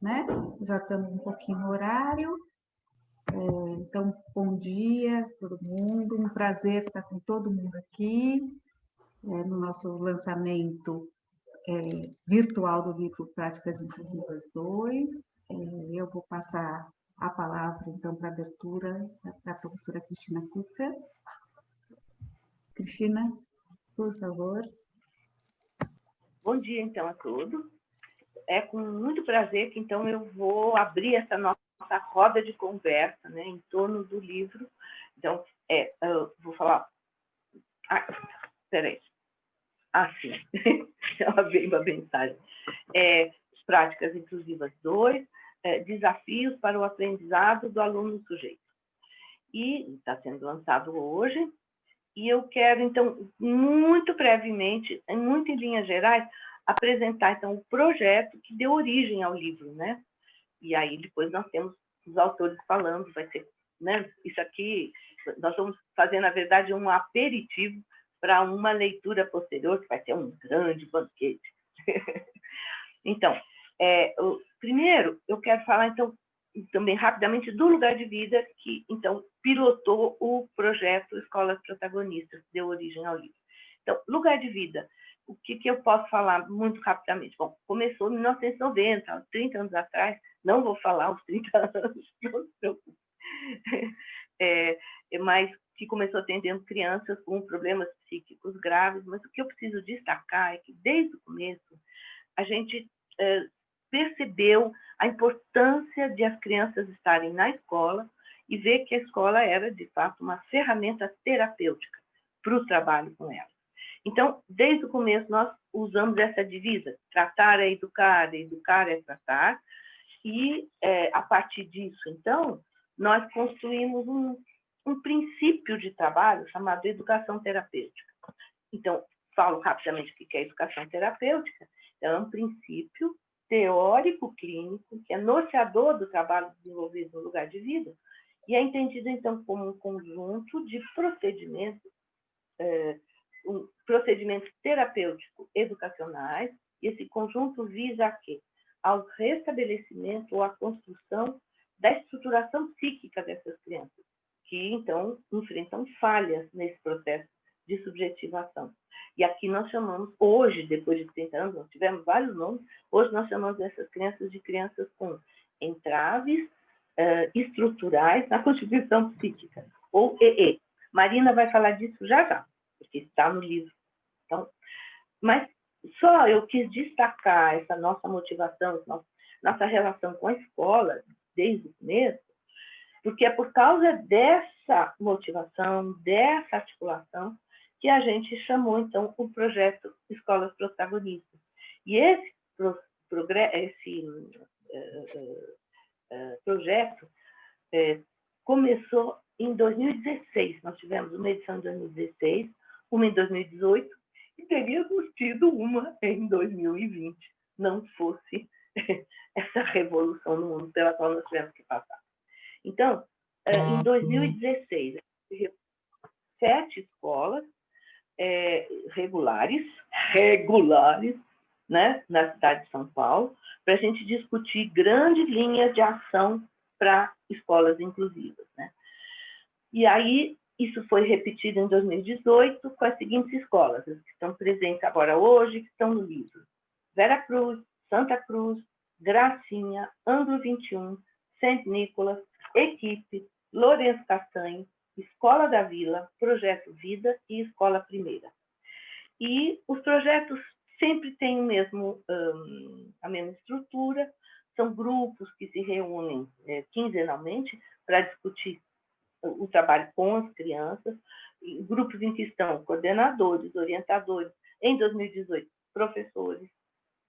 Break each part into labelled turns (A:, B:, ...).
A: né? Já estamos um pouquinho no horário. Então, bom dia todo mundo, um prazer estar com todo mundo aqui no nosso lançamento virtual do livro Práticas Inclusivas 2. Eu vou passar a palavra, então, para a abertura para a professora Cristina Kutter. Cristina, por favor.
B: Bom dia, então, a todos. É com muito prazer que, então, eu vou abrir essa nossa roda de conversa, né, em torno do livro. Então, eu vou falar... Espera aí. Sim. Já veio a mensagem. Práticas Inclusivas 2, desafios para o aprendizado do aluno sujeito. E está sendo lançado hoje. E eu quero, então, muito brevemente, muito em linhas gerais, apresentar, então, o projeto que deu origem ao livro, né? E aí, depois, nós temos os autores falando, vai ser, né? Isso aqui, nós vamos fazer, na verdade, um aperitivo para uma leitura posterior, que vai ser um grande banquete. Então, primeiro, eu quero falar, então, também rapidamente do Lugar de Vida, que, então, pilotou o projeto Escolas Protagonistas, que deu origem ao livro. Então, Lugar de Vida, o que eu posso falar muito rapidamente? Bom, começou em 1990, 30 anos atrás, não vou falar os 30 anos, não se preocupe, mas que começou atendendo crianças com problemas psíquicos graves, mas o que eu preciso destacar é que, desde o começo, a gente percebeu a importância de as crianças estarem na escola e ver que a escola era, de fato, uma ferramenta terapêutica para o trabalho com elas. Então, desde o começo, nós usamos essa divisa, tratar é educar é tratar, e, a partir disso, então, nós construímos um princípio de trabalho chamado educação terapêutica. Então, falo rapidamente o que é educação terapêutica. Então, é um princípio teórico clínico que é norteador do trabalho desenvolvido no Lugar de Vida e é entendido, então, como um conjunto de procedimentos terapêuticos educacionais, e esse conjunto visa a quê? Ao restabelecimento ou à construção da estruturação psíquica dessas crianças, que, então, enfrentam falhas nesse processo de subjetivação. E aqui nós chamamos, hoje, depois de 30 anos, nós tivemos vários nomes, hoje nós chamamos essas crianças de crianças com entraves estruturais na constituição psíquica, ou EE. Marina vai falar disso já, porque está no livro. Então, mas só eu quis destacar essa nossa motivação, nossa relação com a escola, desde o começo, porque é por causa dessa motivação, dessa articulação, que a gente chamou, então, o projeto Escolas Protagonistas. E esse projeto começou em 2016. Nós tivemos uma edição em 2016, uma em 2018, e teríamos tido uma em 2020, não fosse essa revolução no mundo pela qual nós tivemos que passar. Então, em 2016, 7 escolas regulares, né, na cidade de São Paulo, para a gente discutir grandes linhas de ação para escolas inclusivas, né? E aí, isso foi repetido em 2018 com as seguintes escolas, as que estão presentes agora hoje, que estão no livro: Vera Cruz, Santa Cruz, Gracinha, Ângulo 21, Saint Nicolas, Equipe, Lourenço Castanho, Escola da Vila, Projeto Vida e Escola Primeira. E os projetos sempre têm a mesma estrutura, são grupos que se reúnem quinzenalmente para discutir o trabalho com as crianças, grupos em que estão coordenadores, orientadores, em 2018, professores.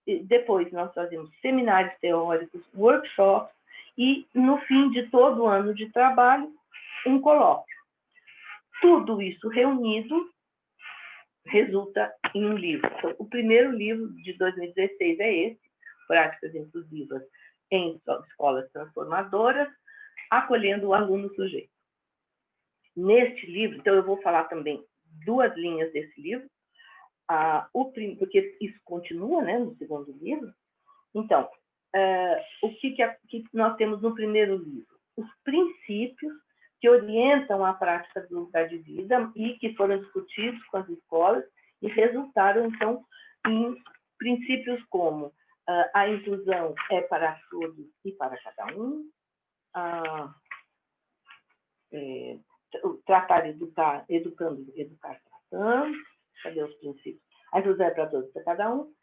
B: E depois nós fazemos seminários teóricos, workshops, e no fim de todo o ano de trabalho, um colóquio. Tudo isso reunido resulta em um livro. Então, o primeiro livro de 2016 é esse, Práticas Inclusivas em Escolas Transformadoras, acolhendo o aluno sujeito. Neste livro, então eu vou falar também 2 linhas desse livro, porque isso continua, né, no segundo livro. Então, que nós temos no primeiro livro? Os princípios que orientam a prática do lugar de vida e que foram discutidos com as escolas e resultaram, então, em princípios como a inclusão é para todos e para cada um, tratar, educar, educando, educar, tratando, cadê os princípios? A inclusão é para todos e para cada um.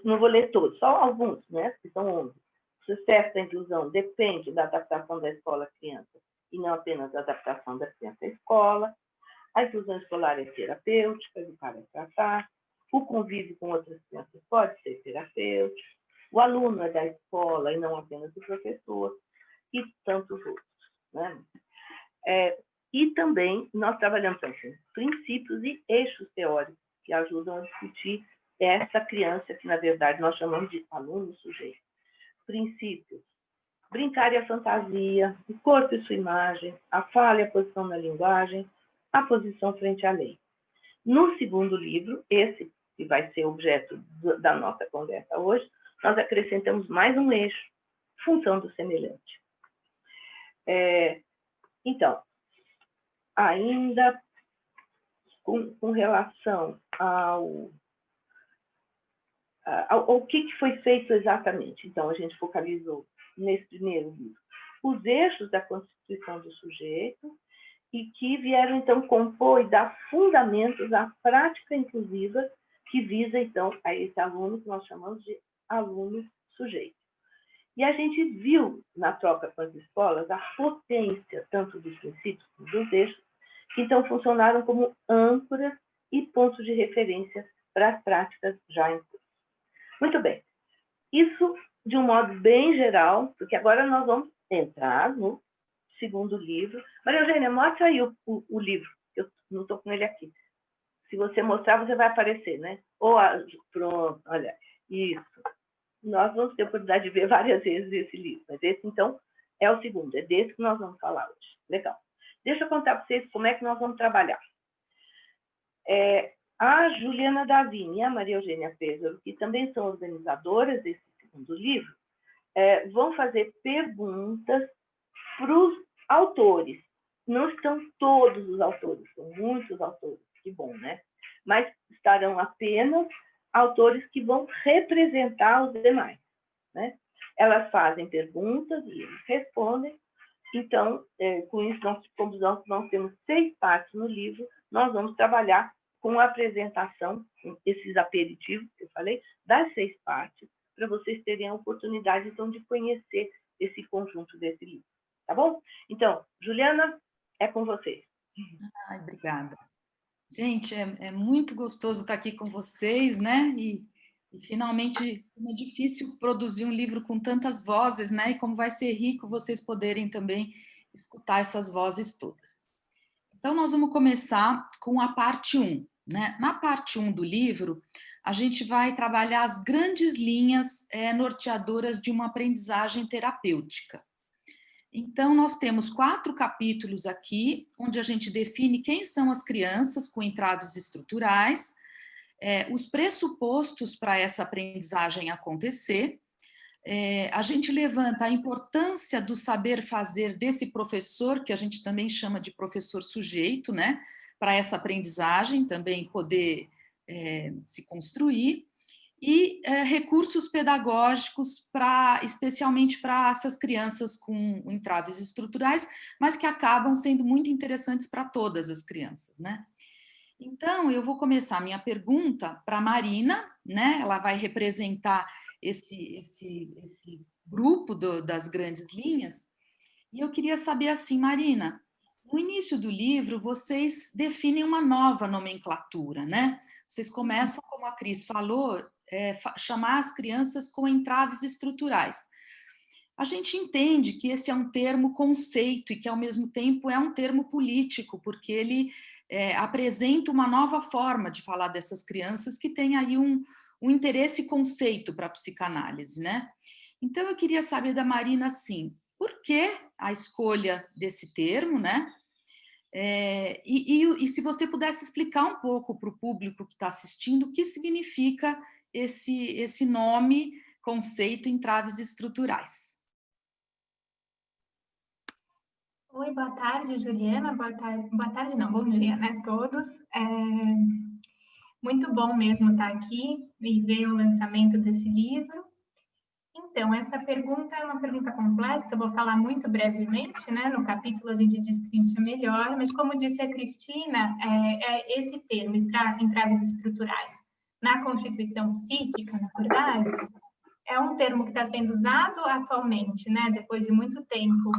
B: Não vou ler todos, só alguns, né? Que são 11. O sucesso da inclusão depende da adaptação da escola à criança e não apenas da adaptação da criança à escola. A inclusão escolar é terapêutica, educar é tratar. O convívio com outras crianças pode ser terapêutico. O aluno é da escola e não apenas do professor. E tantos outros, né? E também nós trabalhamos com princípios e eixos teóricos que ajudam a discutir essa criança que, na verdade, nós chamamos de aluno sujeito. Princípios: brincar e a fantasia, o corpo e sua imagem, a fala e a posição na linguagem, a posição frente à lei. No segundo livro, esse que vai ser objeto da nossa conversa hoje, nós acrescentamos mais um eixo, função do semelhante. Então, ainda com relação ao que foi feito exatamente. Então, a gente focalizou nesse primeiro livro os eixos da constituição do sujeito e que vieram, então, compor e dar fundamentos à prática inclusiva que visa, então, a esse aluno que nós chamamos de aluno sujeito. E a gente viu, na troca com as escolas, a potência tanto dos princípios como dos eixos, que, então, funcionaram como âncoras e pontos de referência para as práticas já em curso. Muito bem. Isso de um modo bem geral, porque agora nós vamos entrar no segundo livro. Maria Eugênia, mostra aí o livro. Eu não estou com ele aqui. Se você mostrar, você vai aparecer, né? Pronto, olha, isso. Nós vamos ter a oportunidade de ver várias vezes esse livro, mas esse, então, é o segundo. É desse que nós vamos falar hoje. Legal. Deixa eu contar para vocês como é que nós vamos trabalhar. A Juliana Davini e a Maria Eugênia Pêssaro, que também são organizadoras desse segundo livro, vão fazer perguntas para os autores. Não estão todos os autores, são muitos autores, que bom, né? Mas estarão apenas autores que vão representar os demais, né? Elas fazem perguntas e eles respondem. Então, com isso, nós temos 6 partes no livro, nós vamos trabalhar com a apresentação, com esses aperitivos que eu falei, das 6 partes, para vocês terem a oportunidade, então, de conhecer esse conjunto desse livro. Tá bom? Então, Juliana, é com vocês.
C: Ai, obrigada. Gente, é muito gostoso estar aqui com vocês, né? E finalmente, como é difícil produzir um livro com tantas vozes, né? E como vai ser rico vocês poderem também escutar essas vozes todas. Então, nós vamos começar com a parte 1, né? Na parte 1 do livro, a gente vai trabalhar as grandes linhas norteadoras de uma aprendizagem terapêutica. Então, nós temos 4 capítulos aqui, onde a gente define quem são as crianças com entraves estruturais, os pressupostos para essa aprendizagem acontecer. A gente levanta a importância do saber fazer desse professor, que a gente também chama de professor sujeito, né? Para essa aprendizagem também poder se construir. E recursos pedagógicos especialmente para essas crianças com entraves estruturais, mas que acabam sendo muito interessantes para todas as crianças, né? Então, eu vou começar a minha pergunta para a Marina, né? Ela vai representar esse grupo das grandes linhas. E eu queria saber assim, Marina, no início do livro, vocês definem uma nova nomenclatura, né? Vocês começam, como a Cris falou, chamar as crianças com entraves estruturais. A gente entende que esse é um termo conceito e que, ao mesmo tempo, é um termo político, porque ele apresenta uma nova forma de falar dessas crianças que tem aí um interesse conceito para a psicanálise, né? Então, eu queria saber da Marina, assim, por que a escolha desse termo, né? E se você pudesse explicar um pouco para o público que está assistindo o que significa esse nome conceito entraves estruturais.
D: Oi, boa tarde, Juliana. Boa tarde não, bom dia, né, todos. Muito bom mesmo estar aqui e ver o lançamento desse livro. Então, essa pergunta é uma pergunta complexa, eu vou falar muito brevemente, né? No capítulo a gente destrincha melhor, mas como disse a Cristina, esse termo, entraves estruturais, na Constituição Psíquica, na verdade, é um termo que está sendo usado atualmente, né? Depois de muito tempo,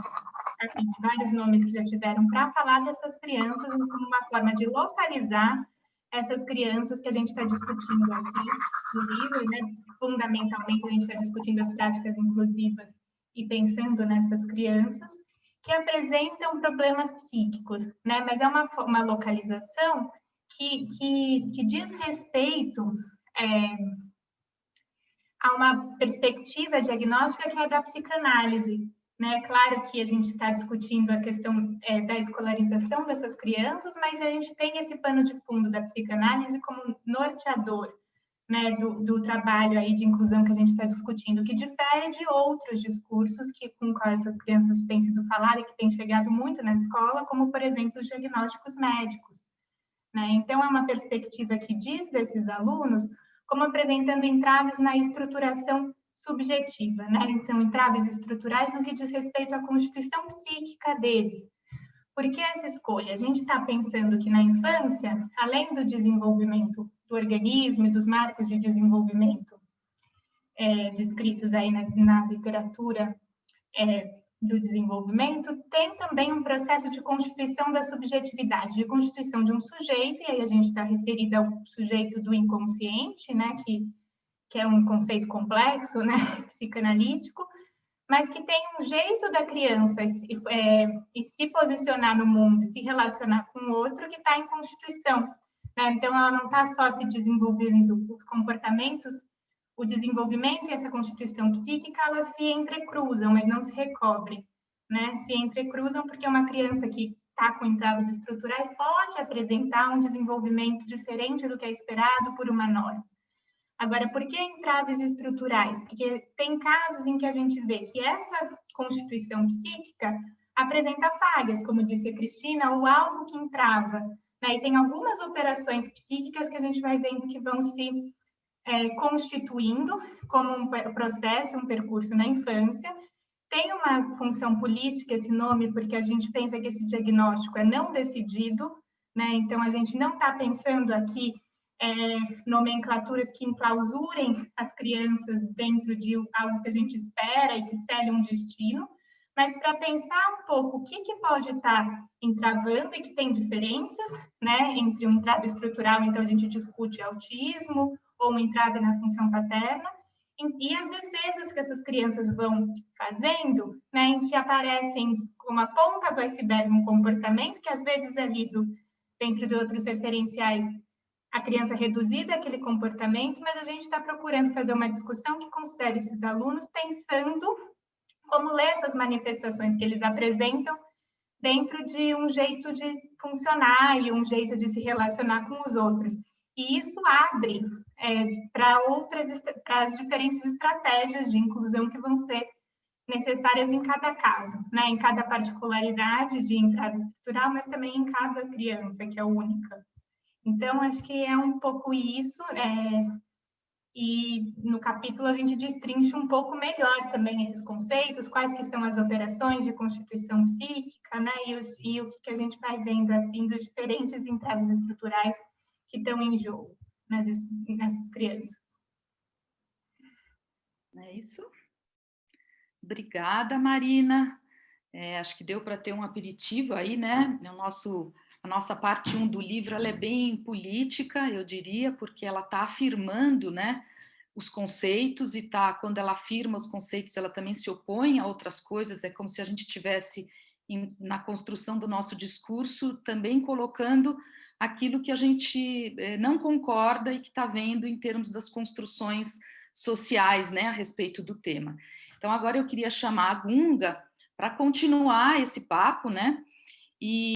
D: de vários nomes que já tiveram para falar dessas crianças como uma forma de localizar essas crianças que a gente está discutindo aqui no livro, né? Fundamentalmente, a gente está discutindo as práticas inclusivas e pensando nessas crianças que apresentam problemas psíquicos, né? Mas é uma localização que diz respeito a uma perspectiva diagnóstica que é da psicanálise, né? Claro que a gente está discutindo a questão da escolarização dessas crianças, mas a gente tem esse pano de fundo da psicanálise como norteador, né, do trabalho aí de inclusão que a gente está discutindo, que difere de outros discursos com quais essas crianças têm sido faladas e que têm chegado muito na escola, como, por exemplo, os diagnósticos médicos, né? Então, é uma perspectiva que diz desses alunos como apresentando entraves na estruturação subjetiva, né? Então, entraves estruturais no que diz respeito à constituição psíquica deles. Por que essa escolha? A gente está pensando que na infância, além do desenvolvimento do organismo e dos marcos de desenvolvimento descritos aí na literatura do desenvolvimento, tem também um processo de constituição da subjetividade, de constituição de um sujeito, e aí a gente está referida ao sujeito do inconsciente, né, que é um conceito complexo, né, psicanalítico, mas que tem um jeito da criança e se posicionar no mundo, se relacionar com o outro, que está em constituição, né? Então, ela não está só se desenvolvendo os comportamentos, o desenvolvimento e essa constituição psíquica, elas se entrecruzam, mas não se recobrem, né? Se entrecruzam porque uma criança que está com entraves estruturais pode apresentar um desenvolvimento diferente do que é esperado por uma norma. Agora, por que entraves estruturais? Porque tem casos em que a gente vê que essa constituição psíquica apresenta falhas, como disse a Cristina, ou algo que entrava, né? E tem algumas operações psíquicas que a gente vai vendo que vão se constituindo como um processo, um percurso na infância. Tem uma função política esse nome, porque a gente pensa que esse diagnóstico é não decidido, né? Então, a gente não está pensando aqui nomenclaturas que enclausurem as crianças dentro de algo que a gente espera e que cele um destino, mas para pensar um pouco o que pode estar entravando e que tem diferenças, né, entre um entrave estrutural, então a gente discute autismo, ou um entrave na função paterna, e as defesas que essas crianças vão fazendo, né, em que aparecem como a ponta do iceberg um comportamento que às vezes é lido dentro de outros referenciais a criança reduzida àquele comportamento, mas a gente está procurando fazer uma discussão que considere esses alunos pensando como ler essas manifestações que eles apresentam dentro de um jeito de funcionar e um jeito de se relacionar com os outros. E isso abre para as diferentes estratégias de inclusão que vão ser necessárias em cada caso, né? Em cada particularidade de entrada estrutural, mas também em cada criança, que é única. Então, acho que é um pouco isso, e no capítulo a gente destrincha um pouco melhor também esses conceitos, quais que são as operações de constituição psíquica, né, e o que a gente vai vendo, assim, dos diferentes entraves estruturais que estão em jogo nessas crianças.
C: É isso? Obrigada, Marina. Acho que deu para ter um aperitivo aí, né, a nossa parte 1 do livro, ela é bem política, eu diria, porque ela está afirmando, né, os conceitos e quando ela afirma os conceitos, ela também se opõe a outras coisas, é como se a gente tivesse na construção do nosso discurso também colocando aquilo que a gente não concorda e que está vendo em termos das construções sociais, né, a respeito do tema. Então, agora eu queria chamar a Gunga para continuar esse papo, né, e